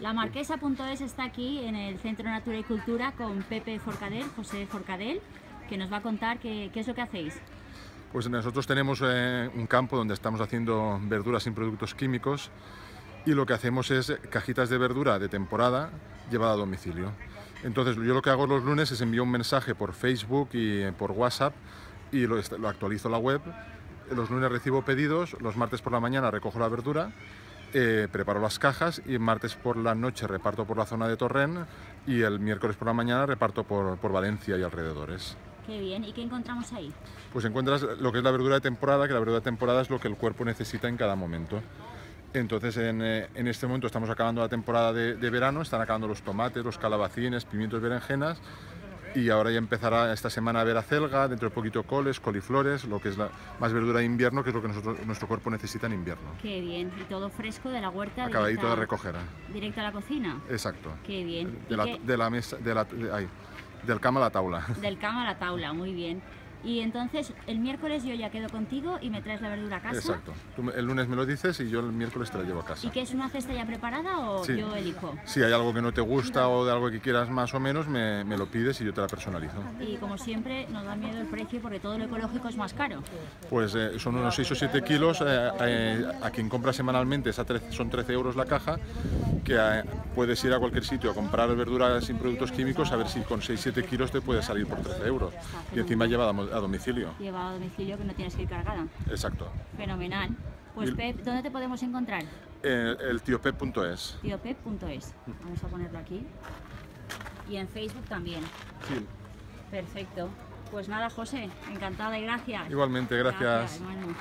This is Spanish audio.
La Marquesa.es está aquí en el Centro Natura y Cultura con Pepe Forcadell, José Forcadell, que nos va a contar qué es lo que hacéis. Pues nosotros tenemos un campo donde estamos haciendo verduras sin productos químicos y lo que hacemos es cajitas de verdura de temporada llevada a domicilio. Entonces yo lo que hago los lunes es envío un mensaje por Facebook y por WhatsApp y lo actualizo en la web. Los lunes recibo pedidos, los martes por la mañana recojo la verdura, preparo las cajas y martes por la noche reparto por la zona de Torrent y el miércoles por la mañana reparto por Valencia y alrededores. Qué bien, ¿y qué encontramos ahí? Pues encuentras lo que es la verdura de temporada, que la verdura de temporada es lo que el cuerpo necesita en cada momento. Entonces en este momento estamos acabando la temporada de verano, están acabando los tomates, los calabacines, pimientos, berenjenas y ahora ya empezará esta semana a ver acelga, dentro de poquito coles, coliflores, lo que es más verdura de invierno, que es lo que nuestro cuerpo necesita en invierno. Qué bien, y todo fresco de la huerta. Acabadito de recoger. ¿Directo a la cocina? Exacto. Qué bien. Del cama a la taula. Del cama a la taula, muy bien. Y entonces el miércoles yo ya quedo contigo y me traes la verdura a casa. Exacto. Tú el lunes me lo dices y yo el miércoles te la llevo a casa. ¿Y qué es una cesta ya preparada o sí. yo elijo? Si hay algo que no te gusta o de algo que quieras más o menos, me lo pides y yo te la personalizo. Y como siempre nos da miedo el precio porque todo lo ecológico es más caro. Pues son unos 6 o 7 kilos. A quien compra semanalmente son 13 euros la caja, que puedes ir a cualquier sitio a comprar verduras sin productos químicos a ver si con 6-7 kilos te puede salir por 13 euros. Y encima lleva a domicilio. Lleva a domicilio, que no tienes que ir cargada. Exacto. Fenomenal. Pues Pep, ¿dónde te podemos encontrar? El tiopep.es. Tiopep.es. Vamos a ponerlo aquí. Y en Facebook también. Sí. Perfecto. Pues nada, José, encantada y gracias. Igualmente, gracias. Gracias, hermano.